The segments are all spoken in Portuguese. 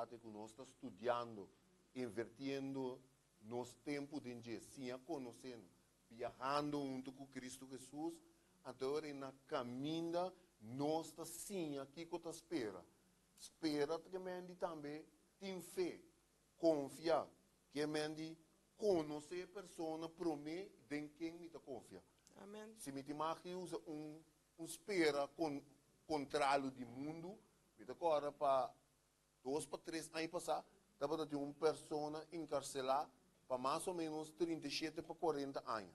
universidade, que nós estamos estudando, invertindo nosso tempo de dia, sim, conhecendo, viajando junto com Cristo Jesus, então, na caminha, nós estamos sim aqui que espera. Espera que também tem fé, confia, que conhecer a pessoa, prometer em quem me confia. Amen. Se me usa espera contrário do mundo, me agora para 2 para 3 anos passar, estava de uma pessoa encarcelada para mais ou menos 37 para 40 anos.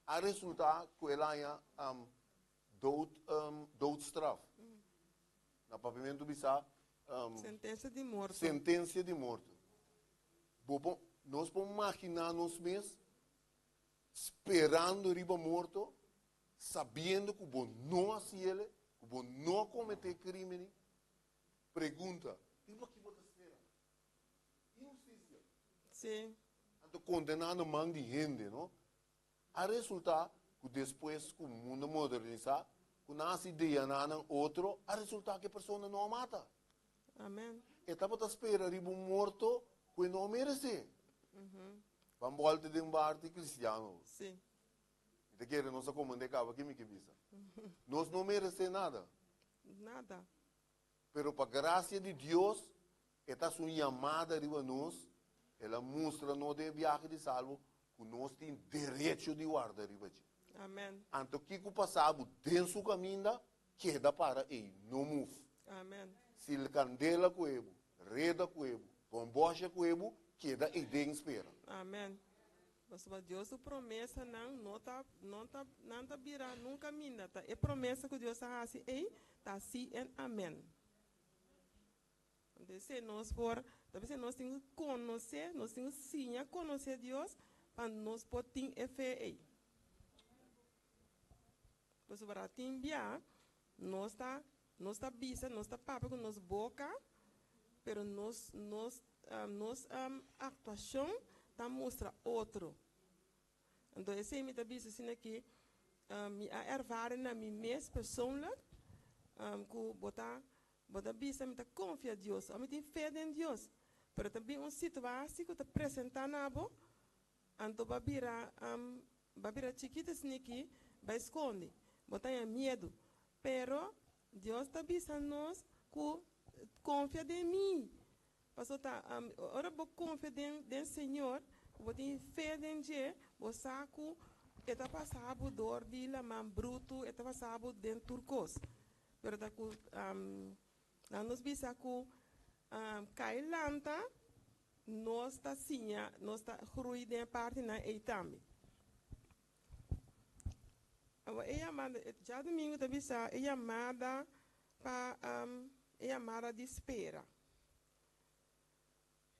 A resultado que ela é doodstraf. No pavimento bisa Sentença de morte. sentença de morte. Nós podemos imaginar nós mesmos esperando riba morto, sabendo que o não assiste, que o não cometer crime. Pergunta, e o que você espera? Injustiça. Sim. Então, condenando mão de gente, não? A resultado que depois que o mundo modernizar, que nasce ideia na outro, a resultado que a pessoa não mata. Amém. Estava a esperar riba morto que não merece. Vamos voltar de um parte cristiano. Sim. Te quer nossa comanda cava que me que visa. Nós não merecemos nada. Nada. Pero para graça de Deus, esta sua chamada de nós, ela mostra no de viagem de salvo que nós temos direito de guardar riba. Amém. Então que o passado dentro do caminho queda para ele, não move. Amém. Se ele candela com ele, reda com ele, bombocha com ele, queda e de espera. Amém. Mas Deus a promessa não tá virar nunca mina, tá? É promessa que Deus está assim, ei, tá assim em amém. Então, se nós for, talvez nós temos que conhecer, nós temos sim a conhecer Deus, para nós poder ter fé aí. Pois para timbia, nós tá bisa, nós tá papa com nós boca, pero nós atuação tá mostra outro. Então esse me tá bisa assim aqui, me a ervaren na minha mesma persoonlijk, que bota bisa me tá confia em Deus, me tem fé em Deus. Pero também situação que tá apresentar na bo, então babira chiquita assim aqui, vai esconde. Botar medo, pero Deus está avisando nós que confia em mim. Pastor, ora vou confiar em Senhor, vou ter fé em Deus, vou saco, eta passado dor de la man bruto, eta passado dentro turcos. Pero tá com nós bisa que cai lanta, nós está sinha, nós está ruído em parte na eitame. Já domingo também está chamada para chamada de espera.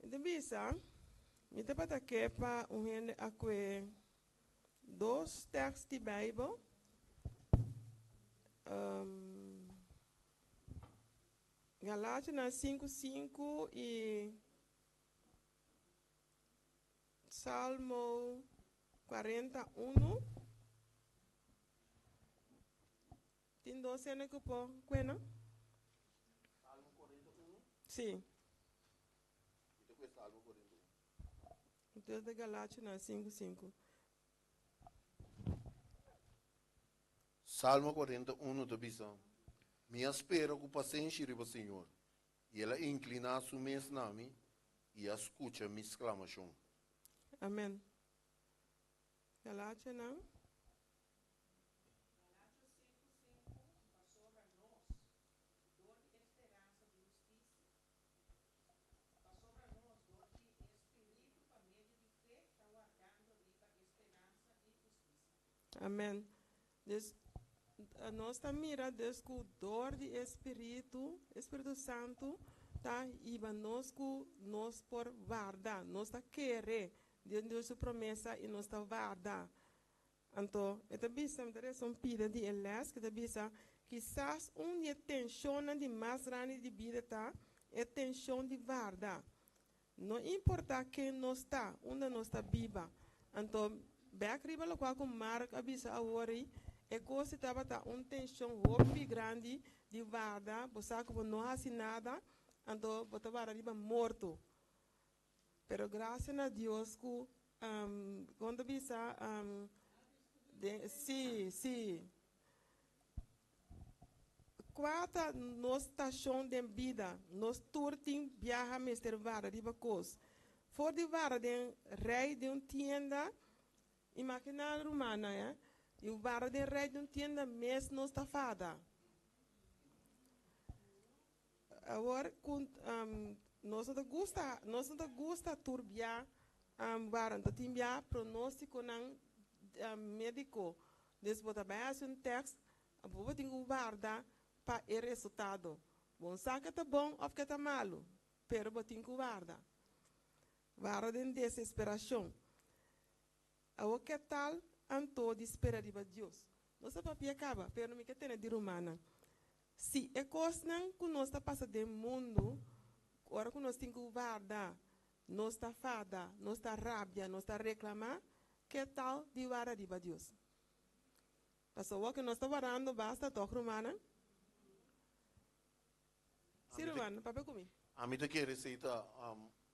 Então bisa, me te para que para dois textos de Bíblia, Galátias 5:5 e Salmo 41. Tem 12 anos que pô, quando? Salmo 41. Sim. Ito é Salmo 41. Então de Galátias 5:5. Salmo 41 da visão. Minha espera com paciência riba Senhor. E ela inclina sua mente na mim e escuta minha exclamação. Amém. Galátias não? Amém. Nós estamos mirando com dor de Espírito Santo, tá? E nós por guardar, nós está querer, Deus promessa e nós está guardar. Então, esta bisa são pida de elas que bisa quizás dia tensão de mais grande de vida tá, é tensão de guardar. Não importa quem nós está, onde nós está viva. Então Beacriba lo qua com marca bisa awori e coisa estava tá tensão muito grande de vada, você que não há nada, ando bota vara riba morto. Pero gracias a Dios que quando bisa sí. Quata nos station de vida, nos turting viaja mister vara riba cos. For de vara den rei de tienda, imagina romana, e o vara de rei de tienda mes nos fada. Agora, nós não gosta turbia vara, então timbia pronóstico não médico. Desbota bem um texto, a boa tem que guardar para o resultado. Bom, sabe que é bom ou que é malo, pero botin que guarda. Vara de desesperação. Agora que tal anto de esperar de Deus? Nossa papia acaba, pero não me quer ter de romana. Se é coisa que nós está passando do mundo, agora que nós temos que guardar, nós está fada, nós está rabia, nós está reclamar, que tal de vara de Deus? Passou o que nós está varando, basta tocar romana? Sim, romana, papel comigo. A mim que receita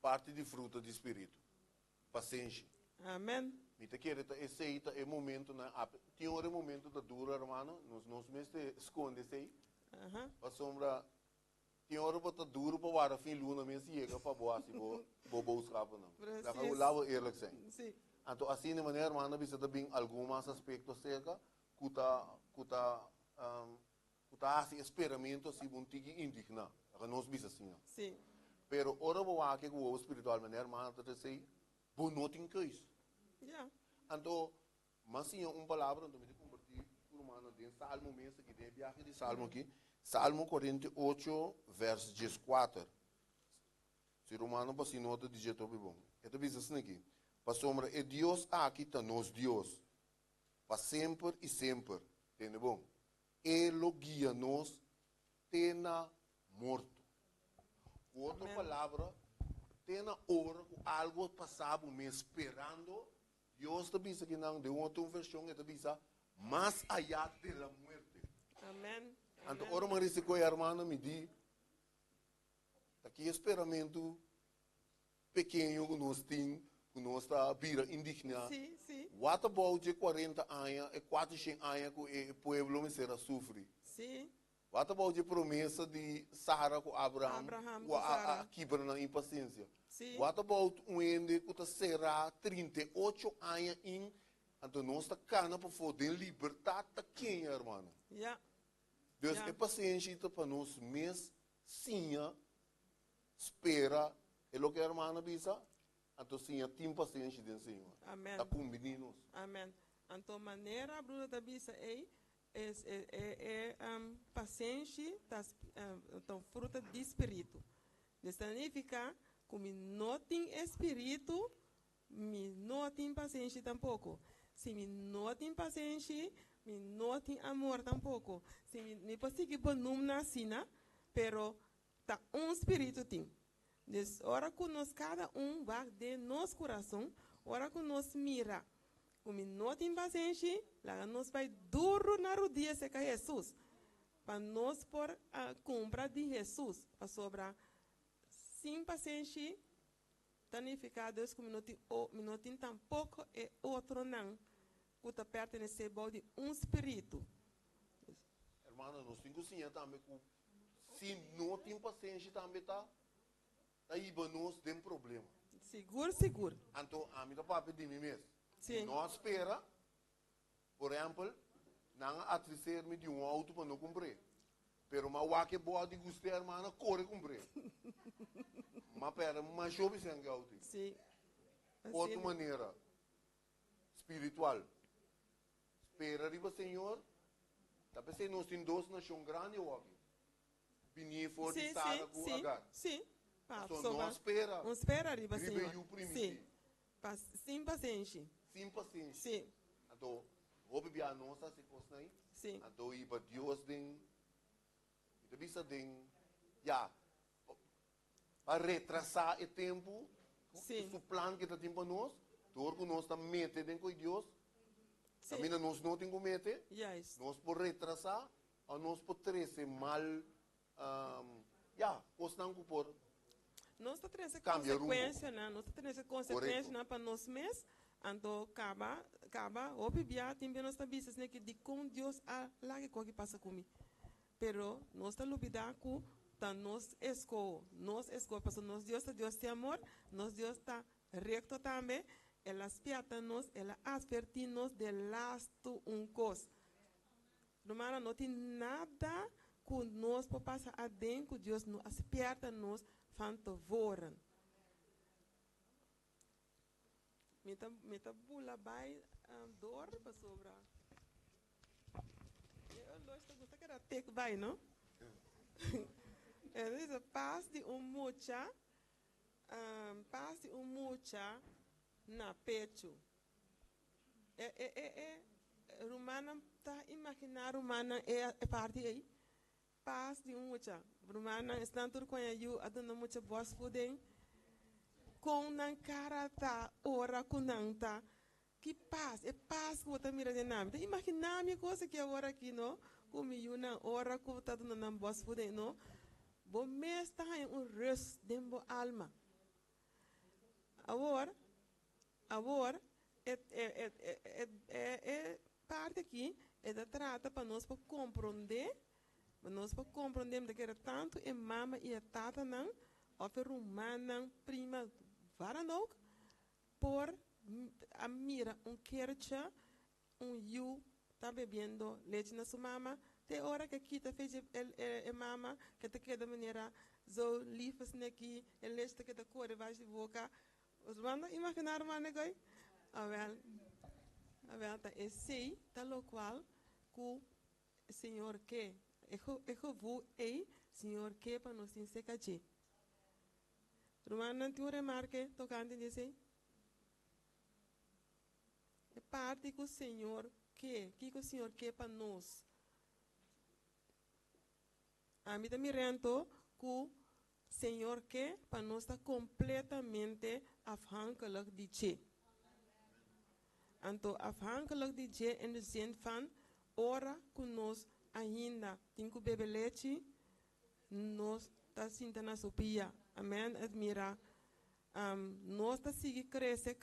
parte de fruta do Espírito. Paciência. Amém. Me te quer receita é momento na tem hora momento da dura, hermano, nós mesmo esconde se aí. A sombra tem hora para duro para vara fim luna mesmo chega para boa se vou buscar não. Lá vou eerlijk zijn. Sim. Então assim de maneira, hermano, bisa também alguns aspectos cerca kuta assim experimento se bom tigi indigna. Agora nós bisa assim. Sim. Pero ora vou aqui com o espiritual maneira, hermano, tá sei, bom não tem coisa. Yeah. Então, mas sim palavra, então me converti por humano de Salmo mesmo que tem viagem de Salmo aqui. Salmo 48, verso 14. Se romano para nota de jeito bom. Então diz assim aqui. Para sombra é Deus aqui tá nos Deus. Para sempre e sempre. Entende bom? Ele guia nos tena morto. Outra palavra, tena hora que algo passava me esperando. Deus te diz que não, de outra versão, ele diz, mais allá de la muerte. Amém. Então, ora, Maria, se a irmã me diz, aqui esperamento pequeno que nós temos, que nós está vira indigna. Sim, sim. What about de 40 anos, e 400 anos que o povo me será sofrer? Sim. What about de promessa de Sara com Abraham, com Sara. A quebra na impaciência? Sim. What about um ende que será 38 anos em, então nós está cana para poder libertar quem, irmã? Yeah. Deus é paciente para nós, mas sim, espera, é o que a irmã diz, então sim, tem paciência do Senhor. Amém. Está combinando. Amém. Então, maneira, Bruna da Bisa, é paciência, então, fruta de espírito. Isso significa que me não tem espírito, me não tem paciência tampouco. Se me não tem paciência, me não tem amor tampouco. Se me consigo pôr nome na sina, pero tá espírito tem. Des hora que nós cada vai de nosso coração, hora que nós mira, como não tem paciência, lá nós vai duro na rodinha seca Jesus, para nós por a compra de Jesus, para sobrar sem paciência, significa Deus que não tem tampouco é outro não, que está pertencer de espírito. Irmã, nós temos que também se não tem paciência também tá aí nós tem problema. Seguro. Então, a minha papai de mim mesmo. Sim. Nós espera, por exemplo, não atrizer-me de um auto para não comprar. Pero uma waque boa de gostar, irmã, corre comprar. Mas pera, mas chove sem auto. Sim. Outra maneira espiritual. Espera riba Senhor. Tá pensando nós temos duas nações grandes aqui. Vinha fora de Sara com Agar. Sim. Então não espera. Não espera riba Senhor. Sim. Sem paciência. Sem paciência. Sim. Então, vou beber a nossa se fosse aí. Sim. Então, iba Deus tem, então bisa tem, já, para retrasar o tempo, o plano que está tendo para nós, todo que nós estamos metendo com Deus, também nós não temos que meter, Yes. nós por retrasar, ou nós por trazer mal Ya, postanku por Nós está tendo essa Cambia consequência, né? Nós está tendo essa consequência, né? Para nós mesmos. Então, acaba, o bibia, também nós está vendo, né? Que de com Deus, lá que passa comigo. Pero, nós está lubida com, tá nós esco, porque nós Deus tem amor, nós Deus está recto também, ela espiata nós, ela adverti nós de lasto coisa. Romana, não tem nada que nós podemos passar a dentro, Deus nos espiata nós, van tevoren. Met de boel bij door, besobra. Eu gosto que era tek bij, não? Er is een pas die mucha na pecho. Romana, tá imaginar Romana é parte aí. Pas die mucha. Romana, estão tudo com a dona mucha boas fudem. Com nan cara tá, ora com nan tá. Que paz, é paz que você mira de nada. Imagina a minha coisa que agora aqui, não? Como eu não ora com tá dando nan boas fudem, não? Bom, mês tá em rest dentro da alma. Agora, é parte aqui, é da trata para nós para compreender que era tanto e mama e a tata não, ou romana prima varan ook, por a mira keertje, you tá bebendo leite na sua mama, te hora que aqui tá fez mama, que te queda maneira, zo lief assim aqui, leite que te corre vai de boca, os banda imaginar uma negócio, a ver, tá esse, tá lo qual, que Senhor que, eu vou Senhor que para nós ensecar de. Romana, tu remarque, tocante dizer, é parte que o Senhor que o Senhor que para nós. A mim também rento que o Senhor que para nós está completamente afhankelijk de Tje. Então, afhankelijk de Tje in de zin van, ora que nós ainda tem que beber leite, nós está sentindo na sopia. Amém, admira. Nós está seguindo cresce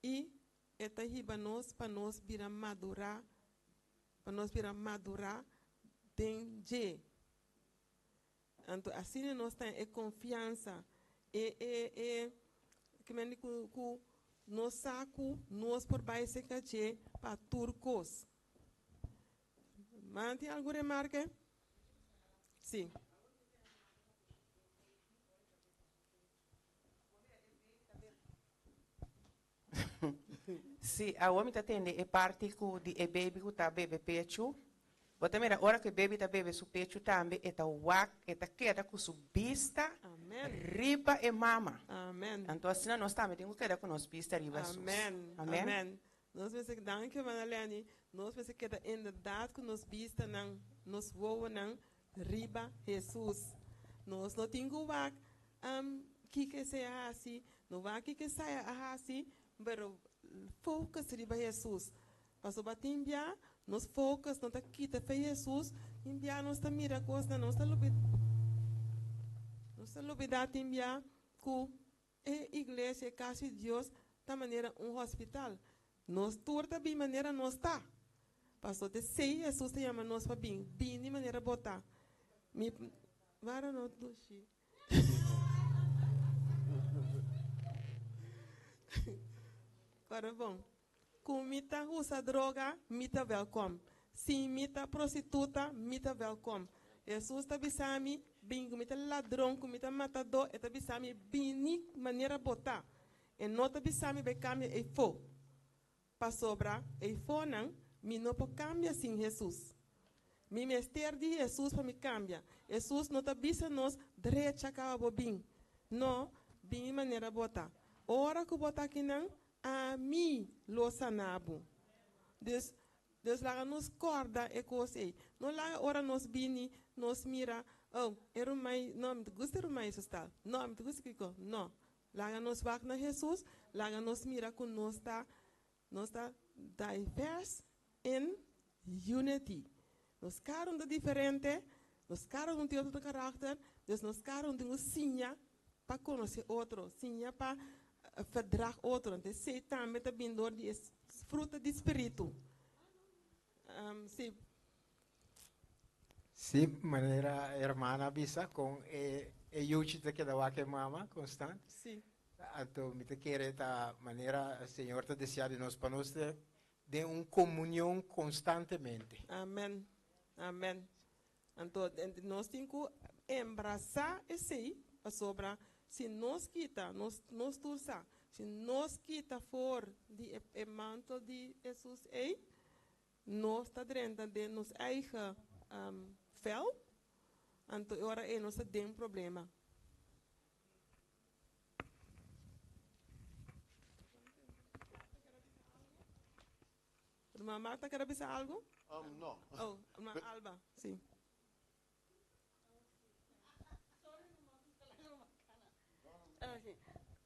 e eta hiba nós para nós virar madurar, dengue. Então assim nós tem confiança que me digo nós saco nós por baixo se cache para turcos. Mantém alguma remarca? Sim. Sì, a uomo ta tende e parte cu di e baby cu ta bebe pecho. Bota mira, ora che baby ta bebe su pecho tambe e ta wak e ta queda cu su vista. Amen. Riba e mama. Amen. Então assim nós também temos que queda com nós vista riba sus. Amen. Amen. Amen. Nós pensamos, danke Manalani, nós pensamos que é inderdaad que nós vista não, nós voa não, riba Jesus. Nós não temos wak, que seja assim, não vai que saia assim, mas focus riba Jesus. Passo batimbia, nós focus, não tá quita fe Jesus, imbia nós tá mira coisa, nós tá lubida timbia, que é igreja, é casa de Deus, da maneira hospital. Nós turta bem maneira nós tá. Pastor, te sei Jesus te chama nós para bem de maneira botar. Me vara não dushi. Agora bom. Comita usa droga, mita welcome. Se mita prostituta, mita welcome. Jesus tá bisami, bem comita ladrão, comita matador, eta bisami bem maneira botar. E nota bisami be cambia e fo. Para sobrar, e fonan, me não pode cambiar sem Jesus. Me mester de Jesus para me cambiar. Jesus não está bisa nós direita acaba bem. Não, bem maneira botar. Ora que botar aqui não, a mim lo sanabo. Deus lá nos corda e coisa. Não lá ora nos bini, nos mira. Oh, era mais, não me gusta era mais está. Não me gusta que não. Lá nos vai na Jesus, lá nos mira com nós está. Nós está diverse in unity. Nós cada um diferente, Nós cada um tem outro caráter, dus nós cada um tem um sinha para conhecer outro, sinha para verdrag outro. Então, sei também também door die fruta de espírito. Sim. Sim, maneira hermana bisa com yuchita que da que mama constante. Sim. Então, me te querer da maneira, Senhor, te desejar de nós para nós de uma comunhão constantemente. Amém. Amém. Então, nós temos que embraçar esse para sobrar. Se nós quita, nós tursa. Se nós quita fora de manto de Jesus, nós está dentro de nos eigen vel. Então, agora é nosso tem problema. Irmã Marta, quer dizer algo? Não. Oh, irmã Alba, sim.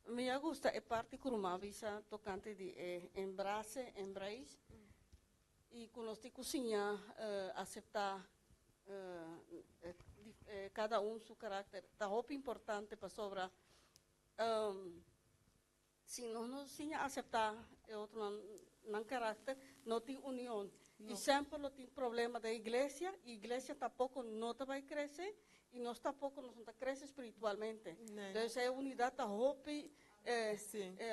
Me gusta é parte curumá visa tocante de embrace e conosco cozinhar aceitar cada um seu caráter. Tá roupa importante para sobrar. Se nós não aceitar outro não caráter, não tem união. E sempre não tem problema da igreja. A igreja tampouco não vai crescer. E nós tampouco não crescemos espiritualmente. Então, é unidade da roupa.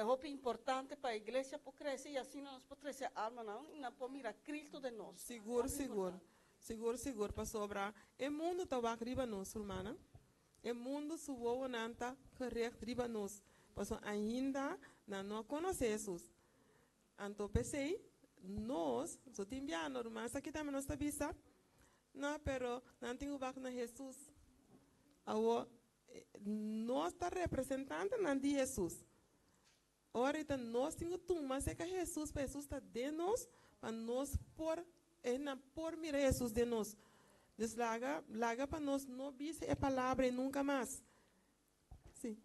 Roupa importante para a igreja para crescer. E assim nós podemos crescer a alma, não. E não podemos mirar Cristo de nós. Seguro, para sobrar. O mundo está riba nós, irmã. O mundo suou nanta correto riba nós. Porque ainda não conhecemos. Então, pensei, nós, só tem bem normal, isso aqui também nós está vista. Não, pero não tem o baco na Jesus. Nós está representante de Jesus. Ora, então, nós temos que tomar que Jesus, para Jesus está de nós, para nós por mirar Jesus de nós. Deslaga para nós não dizer a palavra e nunca mais. Sim.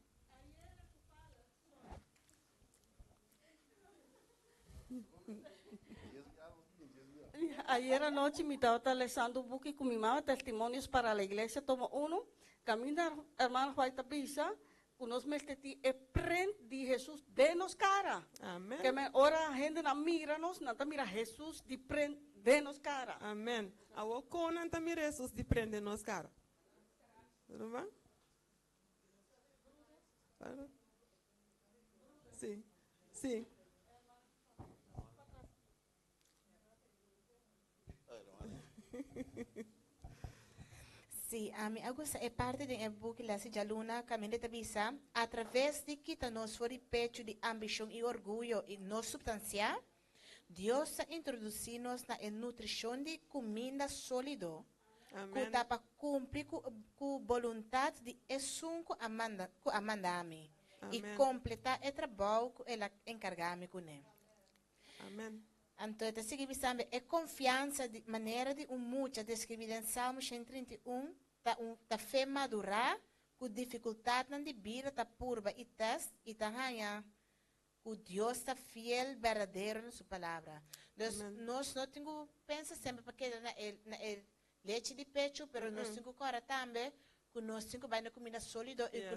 Ayer anoche me estaba leyendo un book con mi mamá, Testimonios para la Iglesia, tomo uno. Camina, hermano Juanita Pisa, unos meses de prende de Jesús de nos cara. Amén. Que me ora gente na mira nos, nada mira Jesús de prende de nos cara. Amém. Awo conan também Jesus de prende nos cara. Tudo bem? Sim. Sim. Sí, a mí Augusta é parte de book que se jaluna caminho de visa através de que nos foi pecho de ambição e orgulho e não substância. Deus introduziu-nos na nutrição de comida sólido, que dá para cumprir com vontade de essunco amanda-me e completar o trabalho que ela encarga-me com ele. Amém. Então, esta seguinte é confiança de maneira de muita descrita em Salmo 131, da fé madurar, com dificuldade na vida, da purba e teste, e da ranha, o Deus está fiel, verdadeiro na sua palavra. Então, nós não temos, pensa sempre, porque na leite de pecho, mas nós temos agora também, que nós temos que comida sólida e que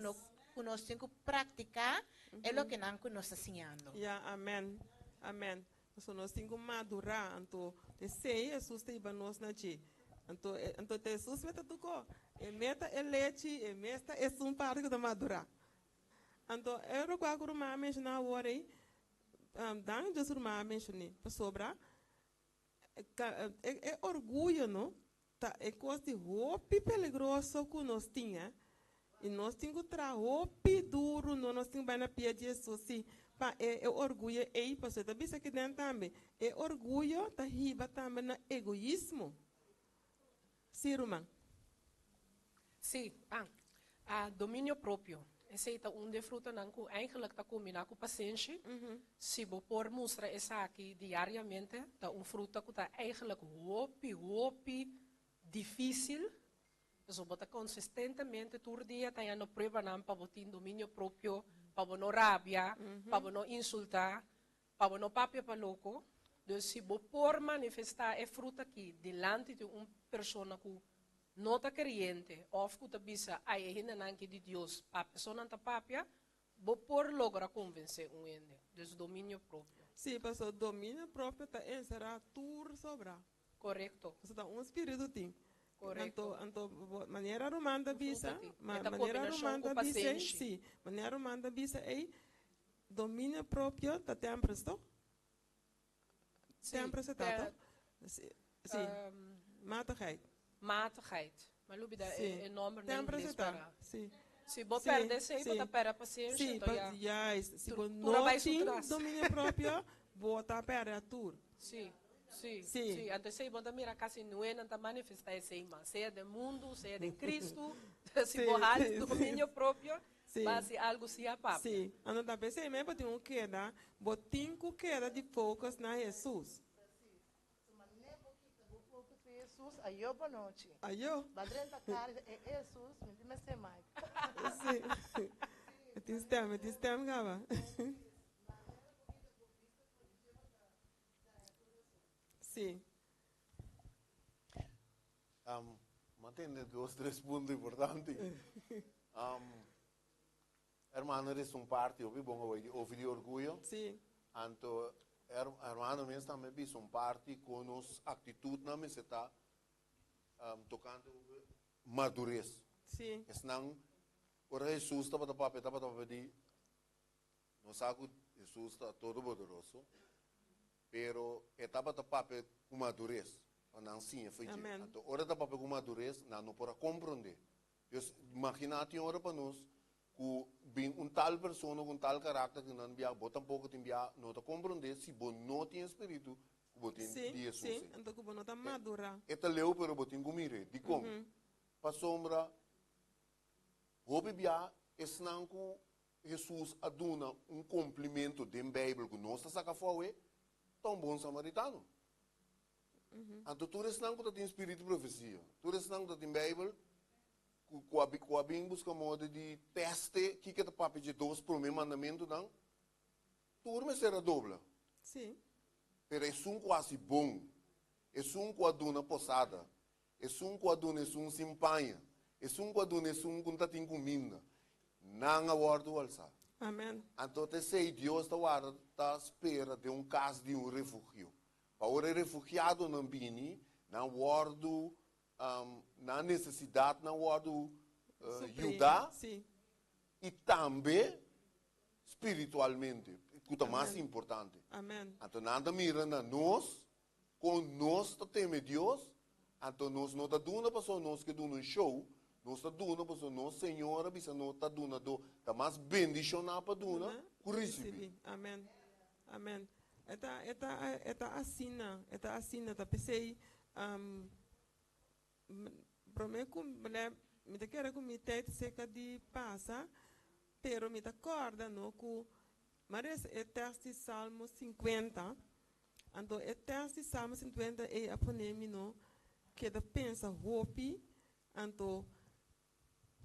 nós temos que praticar, é o que nós estamos ensinando. Amém. Amém. So nós temos que madurar, então, sei Jesus tem para nós na ti. Então, Jesus meta tu co, e meta é leite, e meta é um parte que madurar. Então, eu recuo que o irmão mencionou agora, dan Jesus irmão mencionou, para sobrar, é orgulho, não? É coisa de roupa peligroso que nós tínhamos, e nós temos que trazer roupa duro, nós temos que ir na pia de Jesus, sim. É orgulho, você está vendo aqui dentro também. É orgulho, está riba também no egoísmo. Sim, irmã? Sim, domínio próprio. Esse é um de fruta que eigenlijk está combinado com paciência. Se você por mostrar essa aqui diariamente, é uma fruta que está eigenlijk hopi difícil. Então, você consistentemente todo dia está no prova para você ter domínio próprio. Para não rabia, para não insultar, para não papia para louco. Então, se você por manifestar a fruta aqui, delante de uma pessoa que nota creyente, of kuta bisa ay hinananki di Dios, pa persona ta papia, bo por logra convencer un ende, des dominio proprio. Sim, pastor, domínio próprio tá será tur sobra. Correcto, Você tá espírito tem. correcto. Maneira romana bisa, Fruta ti. maneira combinação romana com bisa, paciência. sim. Maneira romana bisa é domínio próprio tá tempesto. Tempesto tá. Sim. Matigheid. Matigheid. Maar lubi da Sim. é nome em Tempesto inglês tá. para. Sim. Se bo Sim, perde se sim. bota pera paciência, Sim, então já. yes. Se você Tura não vai tem sutras. domínio próprio, bota para a tur. Sim, sim, Sim. sim. Então se bota mira casi não é nada manifestar esse irmão, seja do mundo, seja de Cristo, se Sim, borrar sim, domínio próprio, Sim. base algo se apapa. Sim, ando da vez aí mesmo tem queda, botinho queda de focus na Jesus. Jesus, aí boa noite. Aí eu, Badrenta cara é Jesus, me diz mais mais. sim. Tem gava. Sim, Mantendo 2, 3 pontos importantes. Hermano, eres parte, eu vi bom ouvi de orgulho. sim, Então, hermano, mesmo também vi parte com as atitudes na mesa está tocando madurez. sim, Senão, ora Jesus estava da papel, de não sabe que Jesus está todo poderoso, pero estava da papel com madurez. Não sim, foi Amém. então, ora da papel com madurez, não pode compreender. Imagina-te ora para nós que tal pessoa com tal caráter que não via, bota pouco tem via, não te compreender se bom não tem espírito, que bota sim, de Jesus. sim. Então que não tá madura. Eta leu pero botin gumire, di como? Pa sombra, hobi bia esnanku Jesus aduna cumprimento de Bíblia que nós está saca fora, tão bom samaritano. Anto tu esnanku tá tem espírito de profecia, tu esnanku tá tem Bíblia, com a bem busca modo de teste que tá papo de 2 por meu mandamento não, turma será dobla. Sim, Pero é quase bom. É com a dona posada. É com a dona simpanha. É com a dona com tatim comida. Não aguardo alçar. amém. Então, te sei, Deus está à espera de caso de refúgio. Para o refugiado não vir, não aguardo, na necessidade, não aguardo ajudar. Sim, E também, espiritualmente, que é o mais importante. amém. Então, nada mira na nós, com nós teme Deus, então nós não está dando para nós que dando um show, nós está dando para nós, Senhora, bisa nós está dando, está mais bendicionar para dando, que receber. Amém. Amém. Eta assina, tá pensei, prometo me quero que me tete seca de passa, pero me acorda no que mas é texto Salmo 50, então é texto Salmo 50 é a ponemi no que da pensa hopi, então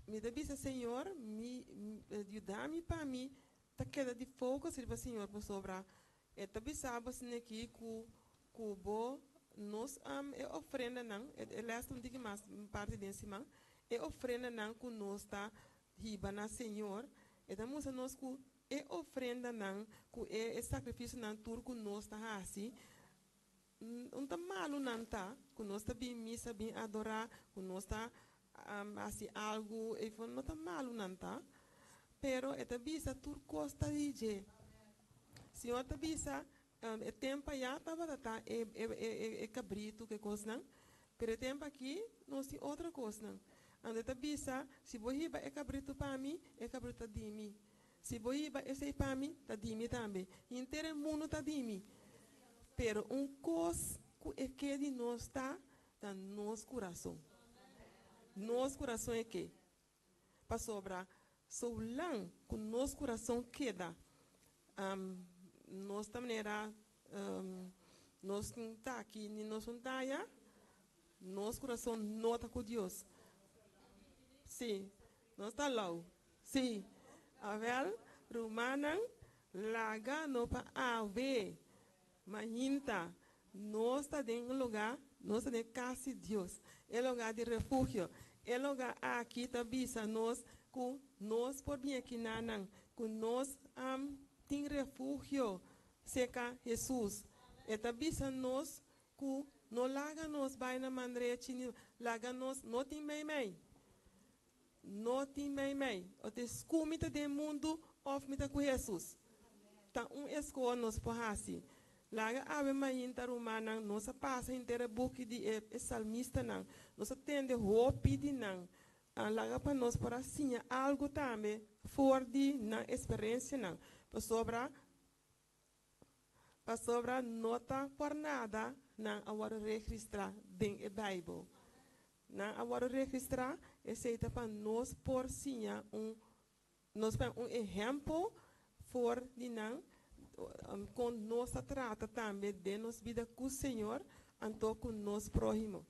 me dá Senhor, me ajuda-me para mim, tá queda de foco se para Senhor por sobra, é também sabe assim aqui que bo nós é ofrenda não, é lesta um digo mais parte desse man, é ofrenda não que nós tá riba na Senhor, é da moça nós que é ofrenda não, que é sacrifício não turco nós tá assim, não tá malo não tá, que nós tá bem missa, bem adorar, que nós tá assim algo, e não tá malo não tá, pero é também essa turco está de Senhor tá bisa, é tempo já tava tá é cabrito que coisa não, pero tempo aqui nós tem outra coisa não, ande tá bisa, se boiba é cabrito para mim, é cabrito de mim. Se boiba esse para mim, tá de mim também. Inteiro mundo tá de mim. Pero coisa que de nós tá nosso coração. Nosso coração é que para sobrar, sou lang com nosso coração queda. Nós também era nós tá aqui, nós não tá já. Nosso coração não tá com Deus. Sim, nós tá lá. Sim. Avel, Romanan, Laga, no pa ave, Mahinta, nós está dentro do lugar Nós temos casa de Deus. É lugar de refúgio. É lugar aqui também nós que nós por bem aqui nanang, que nós tem refúgio seca Jesus. E também nós que não larga nós vai na maneira chini larga nós não tem mei. Não tem mei. O te escumita do mundo of mita com Jesus. Tá escola nós por assim. Laga ave mainta romana, nós passa inteira book de salmista não. Nós tende hope de não. Laga para nós para assim algo também for de na experiência não. Para sobra nota por nada não agora registrar dentro da Bíblia. Não agora registrar é seita para nós por sim nós para exemplo for de não. Quando nós trata também de nos vida com o Senhor, então com nós próximo.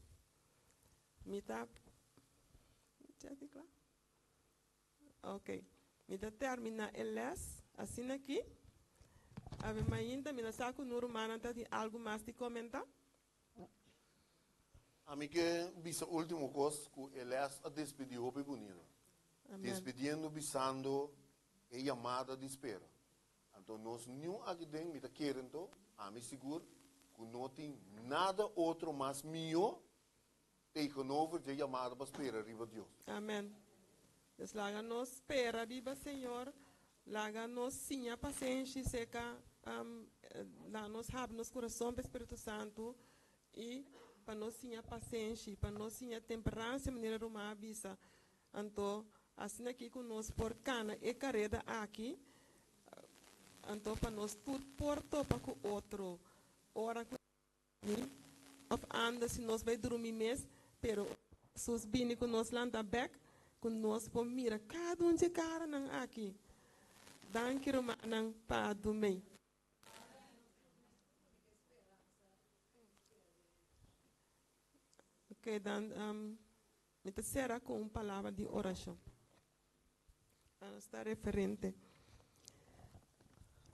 Ok. Mita termina eles assim aqui. Ave ainda mina saco no romano tem algo mais de comentar? A mim que bisa último coisa que eles a despediu bem bonito. Despedindo bisando é chamada de espera. Então, nós não aqui dentro, me querendo, a mim seguro, que não tem nada outro mais melhor tegenover de chamada para esperar riba Deus. Amém. Deus laga nós espera riba Senhor, laga nós sim a paciência seca, lá nós have nos coração para Espírito Santo e para nós sim a paciência, para nós sim a temperança maneira romana bisa. Então, assim aqui com nós por cana e carreta aqui. Então, para nós tudo porto para o outro. Ora, of anda se nós vai dormir mês, pero sus bini com nós lá na back, com nós por mira cada de cara nang aqui. Danke nang para dormir. Ok, dan me terceira com uma palavra de oração. Está referente.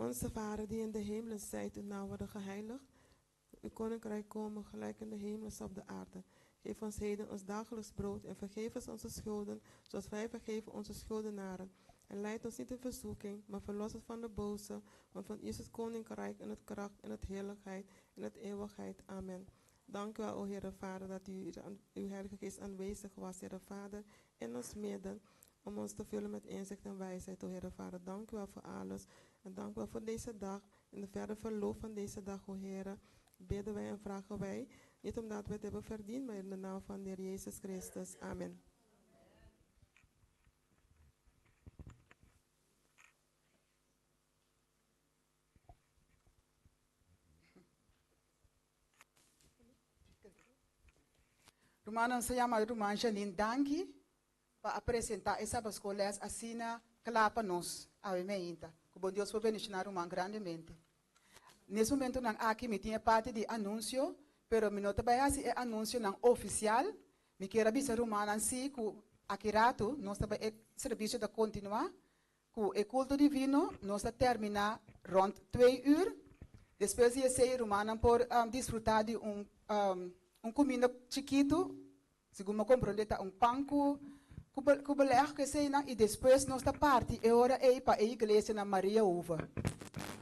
Onze Vader die in de hemelen zijt, uw naam worden geheiligd. Uw koninkrijk komen gelijk in de hemel als op de aarde. Geef ons heden ons dagelijks brood en vergeef ons onze schulden, zoals wij vergeven onze schuldenaren. En leid ons niet in verzoeking, maar verlos ons van de boze, want van u is het koninkrijk en het kracht en het heerlijkheid en het eeuwigheid. Amen. Dank u wel, o Heere Vader, dat uw Heilige Geest aanwezig was, Heere Vader, in ons midden, om ons te vullen met inzicht en wijsheid, o Heere Vader. Dank u wel voor alles. En dank u wel voor deze dag. In de verder verloop van deze dag, o Heere, bidden wij en vragen wij. Niet omdat we het hebben verdiend, maar in de naam van de Heer Jezus Christus. Amen. Romano se llama Romano Janine Dangi para apresentar essa escola assim na clapa nos a meinta. Que bom Deus for beneficiar Romano grandemente. Nesse momento não aqui me tinha parte de anúncio, pero me nota bem assim é anúncio não oficial. Me quero avisar Romano assim que aqui rato nós também é serviço da continuar. Que o culto divino nós termina rond 2 uur. Depois de esse Romano por desfrutar de comida chiquito, segundo compreender panco cubeler que sei na e depois nossa parte é hora é para a igreja na Maria Uva,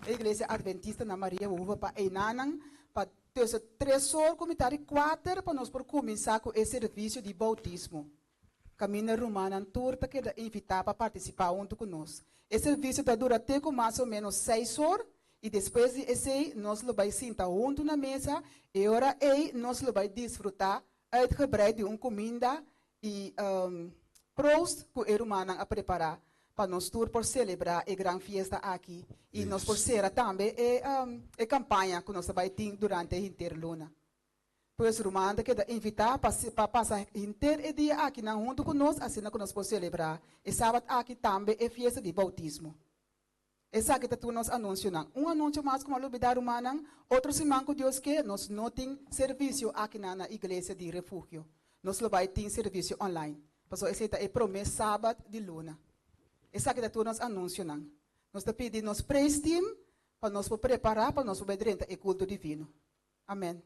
a igreja adventista na Maria Uva para enanang para ter 3 horas comentário 4 para nós por começar com esse serviço de bautismo. Caminho romana turta que invitar para participar junto conosco. Esse serviço dura até com mais ou menos 6 horas. E depois de esse, nós vamos sentar junto na mesa e agora nós vamos desfrutar uitgebreid de comida e proost que o humano a preparar para nós tour por celebrar a grande festa aqui e nós por ser também a campanha que nós vamos ter durante a interluna. Pois o humano quer invitar para passar inteiro dia aqui na junto conosco, assim que nós podemos celebrar. E sábado aqui também é festa de bautismo. Essa que tu nos anunciou. Anúncio mais como a lubidar humana, outro semana que Deus quer, nós não tem serviço aqui na igreja de refúgio. Nós vai ter serviço online. Porque essa é a promessa sábado de luna. Essa que tu nos anunciou. Nós te pedimos pré-estim para nós preparar para nós obediência e culto divino. Amém.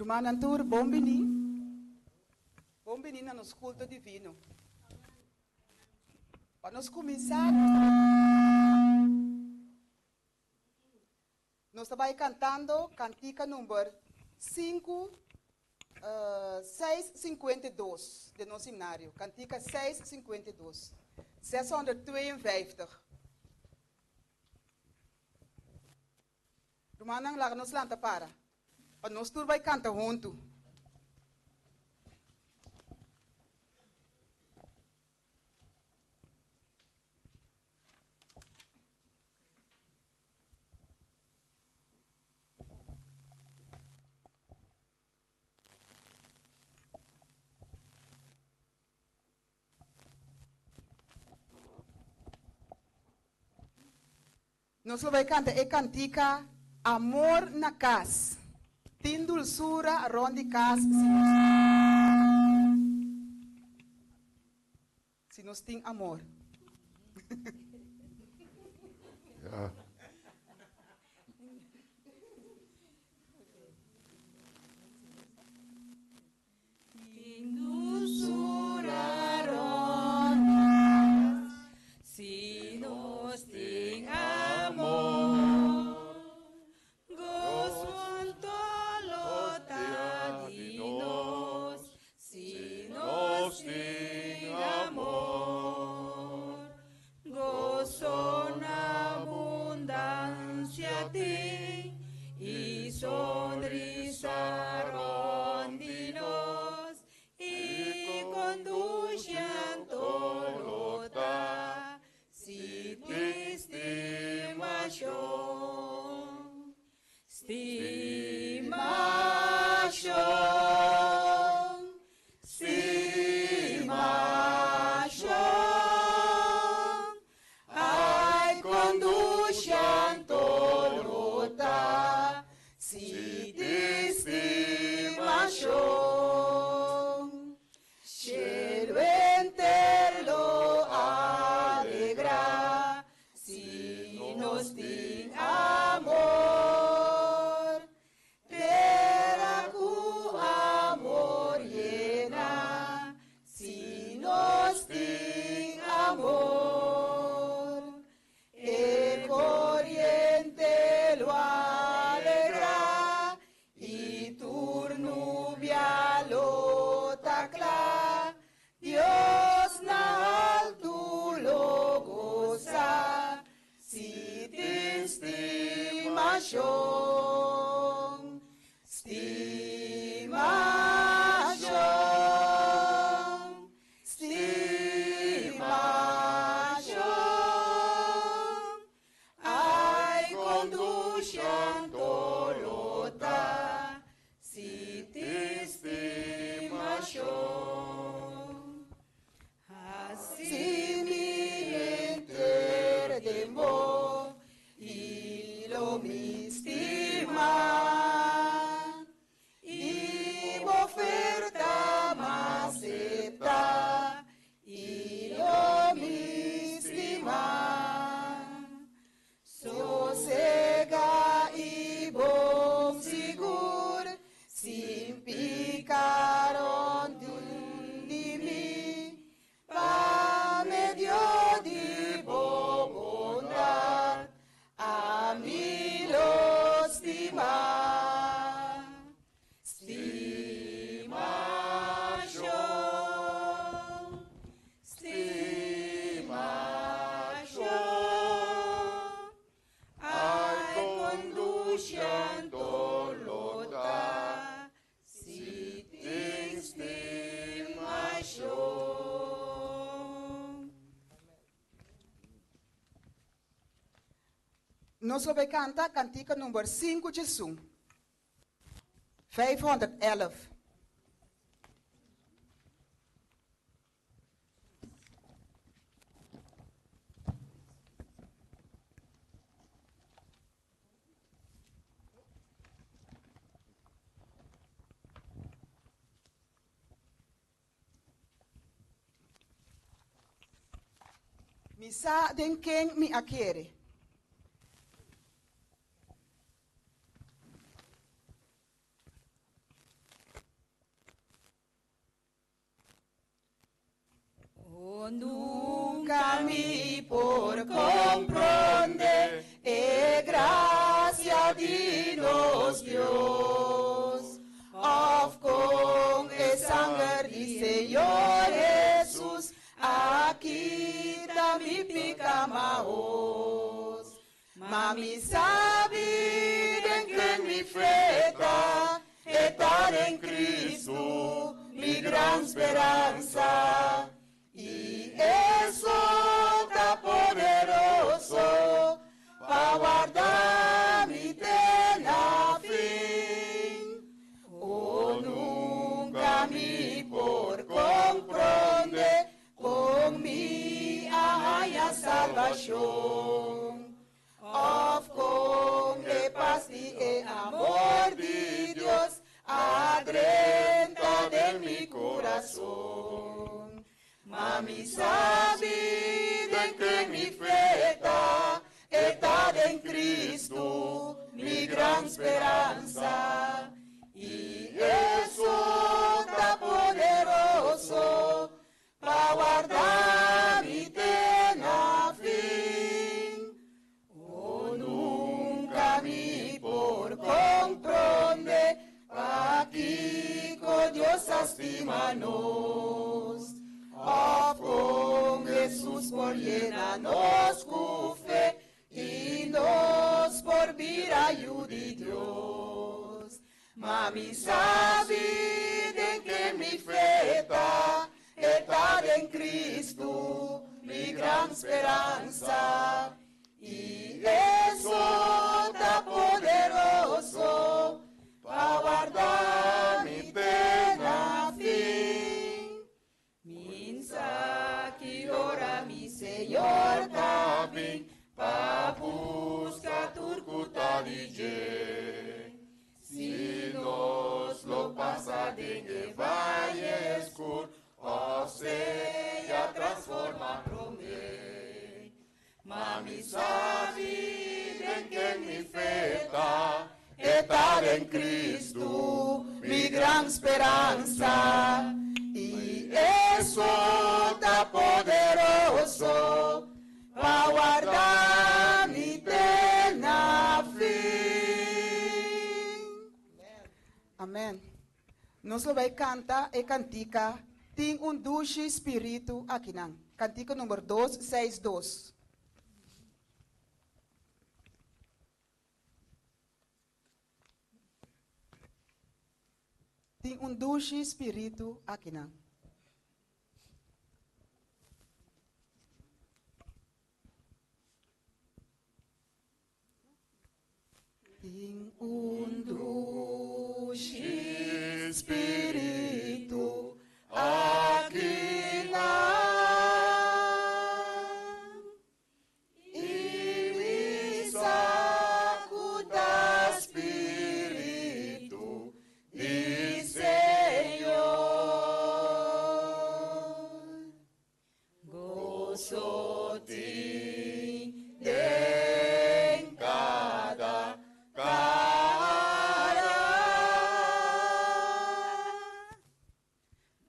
Rumanantur, bombini. Bombini na nos culto divino. Para nós começar, nós estamos cantando cantica número 652 do nosso seminário. Cantica 652. 652. Rumanang lá nos lanta para nós todos vai cantar junto. Nós vamos cantar a cantica Amor na Casa. Tem dulçura aonde casa se nós tem amor. Ja. Si nos tem amor, gozo antolota de nós. Si nos tem amor, gozo na abundância tem e sonrisa de nós e conduz antolota. Si te estimação, estimação, estimação, ai conduz antolota. Si te estimação, cheiro enterlo alegra. Si nos tem amor, terá com amor llena. Si nos tem amor, e corriente lo alegra y turnubia lo tacla. Dios na alto lo goza, si te estimação, estimação, estimação, ai conduz antolota, si te estimação. Assim me entendemos e lo me estima e me oferta maceta e lo me estima. Sossega e bom seguro, sem picar onde mim, pa medio de bondade, a mim lo estima. Estimação, estimação, ai conduz antolota, si te estimação. Nós vamos cantar cantica número 5 de Zoom. 511. Misa den quem me aquere. Nunca mi por comprender, gracia dinos Dios. Of con sangre di Señor Jesús, aquí da mi picamaos. Mami sabe en que mi feta, estar en Cristo, mi gran esperanza. Y eso está poderoso para guardar mi eterna fin. Oh, nunca mi por comprender con mi haya salvación. Of con paz y amor de Dios, adrenta de mi corazón. Mami sabe en que mi feta está en Cristo, mi gran esperanza. Y eso está poderoso para guardar mi eterna fin. Oh, nunca mi por comprender, aquí con Dios estimanos. Con Jesús por llenarnos con fe y nos por vir ayude Dios. Mami sabe de que mi feta está en Cristo, mi gran esperanza. Y eso está poderoso para guardar mi eterna fin. Que ora mi Señor también pa buscar turcuta DJ. Si nos lo pasa de valle escuro, o sea transforma promé. Mami sabe en que mi feta estar en Cristo, mi gran esperanza. Y eso está poderoso para guardar mi eterna fin. Amén. Nos lo vai cantar e cantica. Tem dulce espírito aqui não. Cantica número 262. Tem dulce espírito aqui não. Tem dulce espírito aqui não. E me sacuda espírito de Senhor. Gozo-te em cada cara,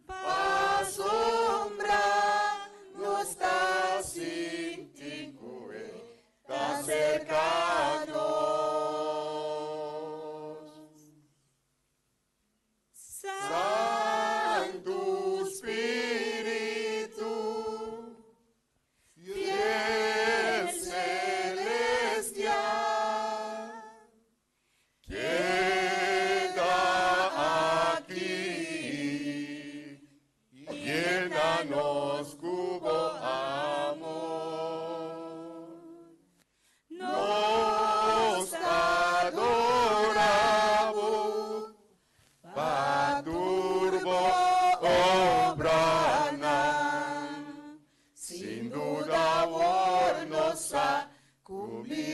a sombra não está sentindo, está cercado. Santo Espírito, fiel celestial, queda aquí, llena-nos cubo amor. Nos adoramos, Padurbo obrana, sin duda por nossa comida.